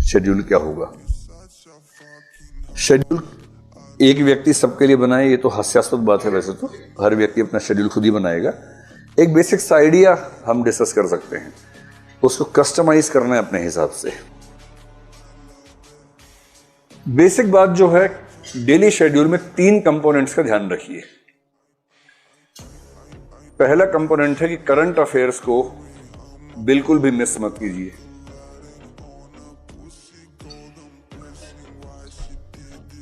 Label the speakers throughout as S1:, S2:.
S1: Schedule क्या होगा। Schedule एक व्यक्ति सबके लिए बनाए ये तो हास्यास्पद बात है, वैसे तो हर व्यक्ति अपना शेड्यूल खुद ही बनाएगा। एक बेसिक सा आइडिया हम डिस्कस कर सकते हैं, उसको कस्टमाइज करना है अपने हिसाब से। बेसिक बात जो है, डेली शेड्यूल में 3 कंपोनेंट्स का ध्यान रखिए। पहला कंपोनेंट है कि करंट अफेयर्स को बिल्कुल भी मिस मत कीजिए।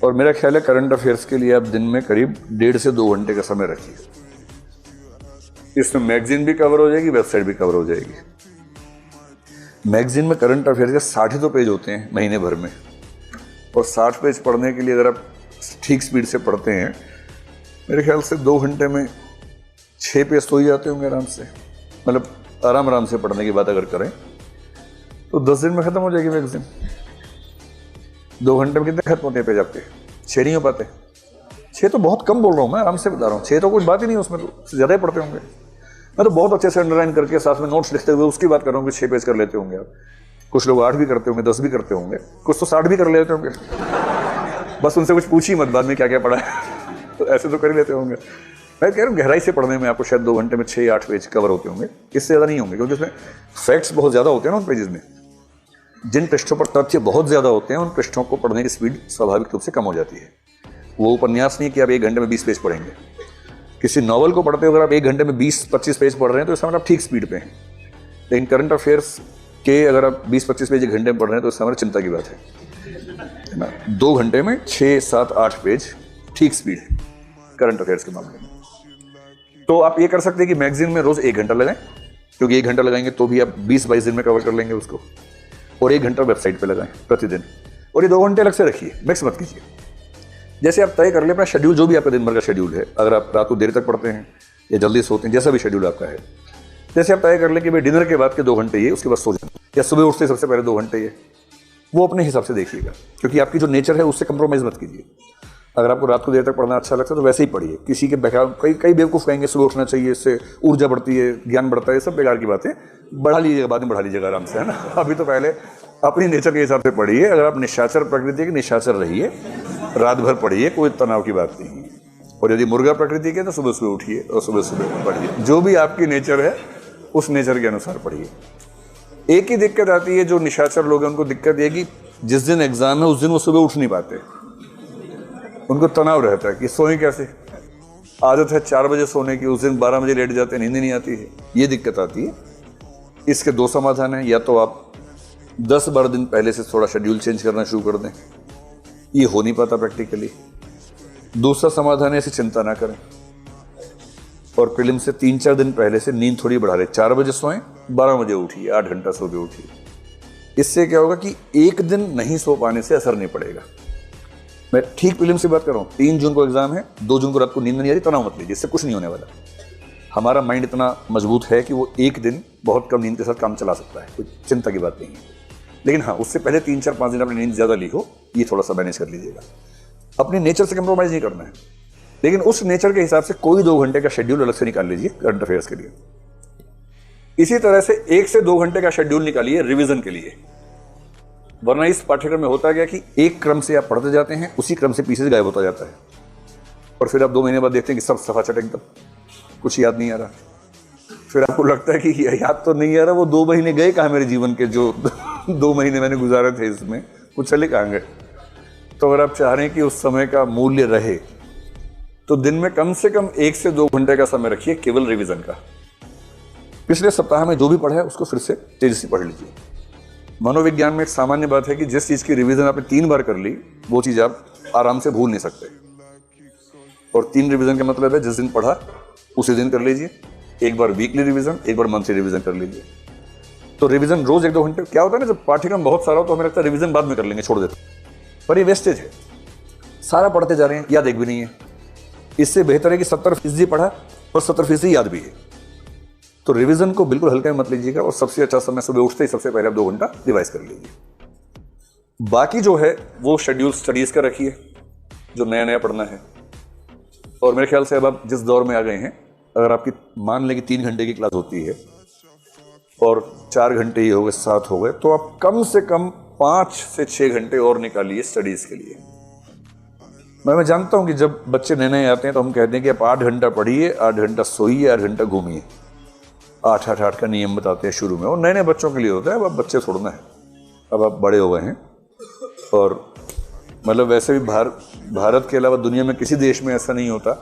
S1: और मेरा ख्याल है करंट अफेयर्स के लिए आप दिन में करीब 1.5 से 2 घंटे का समय रखिए। इसमें मैगजीन भी कवर हो जाएगी, वेबसाइट भी कवर हो जाएगी। मैगजीन में करंट अफेयर्स के 60 तो पेज होते हैं महीने भर में, और 60 पेज पढ़ने के लिए अगर आप ठीक स्पीड से पढ़ते हैं, मेरे ख्याल से 2 घंटे में 6 पेज तो ही जाते होंगे आराम से। मतलब आराम से पढ़ने की बात अगर करें तो 10 दिन में खत्म हो जाएगी मैगजीन। 2 घंटे में कितने खत्म होते हैं पेज आपके? 6 नहीं हो पाते। 6 तो बहुत कम बोल रहा हूँ मैं, आराम से बता रहा हूँ। 6 तो कुछ बात ही नहीं, उसमें तो ज़्यादा ही पढ़ते होंगे। मैं तो बहुत अच्छे से अंडरलाइन करके साथ में नोट्स लिखते हुए उसकी बात कर रहा हूँ कि 6 पेज कर लेते होंगे आप। कुछ लोग 8 भी करते होंगे, 10 भी करते होंगे, कुछ तो 60 भी कर लेते होंगे। बस उनसे कुछ पूछिए मत बाद में क्या क्या पढ़ा है। तो ऐसे तो कर ही लेते होंगे। मैं कह रहा हूँ गहराई से पढ़ने में आपको शायद 2 घंटे में 6-8 पेज कवर होते होंगे, इससे ज़्यादा नहीं होंगे, क्योंकि उसमें फैक्ट्स बहुत ज़्यादा होते हैं ना उन पेजेस में। जिन पृष्ठों पर तथ्य बहुत ज़्यादा होते हैं, उन पृष्ठों को पढ़ने की स्पीड स्वाभाविक रूप से कम हो जाती है। वो उपन्यास नहीं कि आप 1 घंटे में 20 पेज पढ़ेंगे। किसी नॉवल को पढ़ते हो अगर आप 1 घंटे में 20-25 पेज पढ़ रहे हैं तो इसका मतलब आप ठीक स्पीड पे हैं। लेकिन करंट अफेयर्स के अगर आप 20-25 पेज 1 घंटे में पढ़ रहे हैं तो इसका मतलब चिंता की बात है ना। 2 घंटे में 6-7-8 पेज ठीक स्पीड है करंट अफेयर्स के मामले में। तो आप ये कर सकते हैं कि मैगजीन में रोज 1 घंटा लगाएं, क्योंकि 1 घंटा लगाएंगे तो भी आप 20-22 दिन में कवर कर लेंगे उसको। और 1 घंटा वेबसाइट पे लगाएं प्रतिदिन। और ये 2 घंटे अलग से रखिए, मिक्स मत कीजिए। जैसे आप तय कर ले अपना शेड्यूल, जो भी आपका दिन भर का शेड्यूल है। अगर आप रात को देर तक पढ़ते हैं या जल्दी सोते हैं, जैसा भी शेड्यूल आपका है, जैसे आप तय कर लें कि भाई डिनर के बाद के 2 घंटे ये, उसके बाद सो जाए, या सुबह उठते सबसे पहले 2 घंटे ये, वो अपने हिसाब से देखिएगा। क्योंकि आपकी जो नेचर है उससे कंप्रोमाइज मत कीजिए। अगर आपको रात को देर तक पढ़ना अच्छा लगता है तो वैसे ही पढ़िए। किसी के बेकार कई बेवकूफ़ कहेंगे सुबह उठना चाहिए, इससे ऊर्जा बढ़ती है, ज्ञान बढ़ता है, सब बेकार की बातें। बढ़ा लीजिएगा, बाद में बढ़ा लीजिएगा आराम से, है ना। अभी तो पहले अपनी नेचर के हिसाब से पढ़िए। अगर आप निशाचर प्रकृति के, निशाचर रहिए, रात भर पढ़िए, कोई तनाव की बात नहीं है। और यदि मुर्गा प्रकृति के तो सुबह सुबह उठिए और सुबह सुबह पढ़िए। जो भी आपकी नेचर है उस नेचर के अनुसार पढ़िए। एक ही दिक्कत आती है, जो निशाचर लोग हैं उनको दिक्कत ये कि जिस दिन एग्जाम है उस दिन वो सुबह उठ नहीं पाते। उनको तनाव रहता है कि सोएं कैसे। आदत है 4 बजे सोने की, उस दिन 12 बजे लेट जाते हैं, नींद नहीं आती है, ये दिक्कत आती है। इसके 2 समाधान हैं। या तो आप 10-12 दिन पहले से थोड़ा शेड्यूल चेंज करना शुरू कर दें, ये हो नहीं पाता प्रैक्टिकली। दूसरा समाधान है, ऐसी चिंता ना करें और प्रीलिम से 3-4 दिन पहले से नींद थोड़ी बढ़ा लें। 4 बजे सोएं, 12 बजे उठिए, 8 घंटा सो के उठिए। इससे क्या होगा कि एक दिन नहीं सो पाने से असर नहीं पड़ेगा। मैं ठीक प्रीलिम से बात कर रहा हूँ। 3 जून को एग्जाम है, 2 जून को रात को नींद नहीं आ रही, तनाव मत लीजिए, इससे कुछ नहीं होने वाला। हमारा माइंड इतना मजबूत है कि वो एक दिन बहुत कम नींद के साथ काम चला सकता है, कोई चिंता की बात नहीं है। लेकिन हाँ, उससे पहले 3-4-5 दिन अपनी नींद ज़्यादा ली हो, ये थोड़ा सा मैनेज कर लीजिएगा। अपनी नेचर से कंप्रोमाइज़ नहीं करना है, लेकिन उस नेचर के हिसाब से कोई 2 घंटे का शेड्यूल अलग से निकाल लीजिए करंट अफेयर्स के लिए। इसी तरह से 1 से 2 घंटे का शेड्यूल निकालिए रिवीजन के लिए। वरना इस पाठ्यक्रम में होता गया कि एक क्रम से आप पढ़ते जाते हैं, उसी क्रम से पीछे गायब होता जाता है, और फिर आप 2 महीने बाद देखते हैं कि सब सफा चट एकदम, कुछ याद नहीं आ रहा। फिर आपको लगता है कि याद तो नहीं आ रहा, वो 2 महीने गए कहाँ मेरे जीवन के, जो 2 महीने मैंने गुजारे थे इसमें, कुछ चले कहाँ गए। तो अगर आप चाह रहे हैं कि उस समय का मूल्य रहे तो दिन में कम से कम 1 से 2 घंटे का समय रखिए केवल रिवीजन का। पिछले सप्ताह में जो भी पढ़ा है उसको फिर से तेजी से पढ़ लीजिए। मनोविज्ञान में एक सामान्य बात है कि जिस चीज़ की रिवीजन आपने 3 बार कर ली, वो चीज़ आप आराम से भूल नहीं सकते। और 3 रिवीजन का मतलब है जिस दिन पढ़ा उसी दिन कर लीजिए। एक बार वीकली रिवीजन, एक बार मंथली रिवीजन कर लीजिए। तो रिवीजन रोज 1-2 घंटे। क्या होता है ना, जब पाठ्यक्रम बहुत सारा हो तो हमें लगता है रिवीजन बाद में कर लेंगे, छोड़ देते, पर ये वेस्टेज है। सारा पढ़ते जा रहे हैं, याद एक भी नहीं है। इससे बेहतर है कि 70% पढ़ा और 70% याद भी है। तो रिवीजन को बिल्कुल हल्का में मत लीजिएगा, और सबसे अच्छा समय सुबह उठते ही सबसे पहले आप 2 घंटा रिवाइज कर लीजिए। बाकी जो है वो शेड्यूल स्टडीज का रखिए, जो नया नया पढ़ना है। और मेरे ख्याल से अब आप जिस दौर में आ गए हैं, अगर आपकी मान लें कि 3 घंटे की क्लास होती है और 4 घंटे ही हो गए, 7 हो गए, तो आप कम से कम 5 से 6 घंटे और निकालिए स्टडीज के लिए। मैं जानता हूं कि जब बच्चे नए नए आते हैं तो हम कहते हैं कि आप 8 घंटा पढ़िए, 8 घंटा सोइए, 8 घंटा घूमिए। 8-8-8 का नियम बताते हैं शुरू में, और नए नए बच्चों के लिए होता है। अब आप बच्चे छोड़ना है, अब आप बड़े हो गए हैं। और मतलब वैसे भी भारत के अलावा दुनिया में किसी देश में ऐसा नहीं होता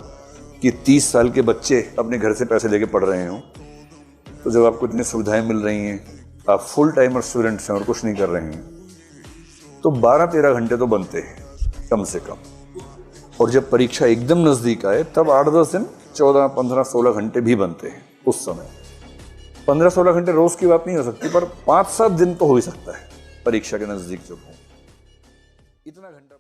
S1: कि 30 साल के बच्चे अपने घर से पैसे लेके पढ़ रहे हों। तो जब आपको इतनी सुविधाएं मिल रही हैं, आप फुल टाइमर स्टूडेंट्स हैं और कुछ नहीं कर रहे हैं, तो 12-13 घंटे तो बनते हैं कम से कम। और जब परीक्षा एकदम नज़दीक आए तब 8-10 दिन 14-15-16 घंटे भी बनते हैं। उस समय 15-16 घंटे रोज की बात नहीं हो सकती, पर 5-7 दिन तो हो ही सकता है परीक्षा के नज़दीक जब हो। इतना घंटा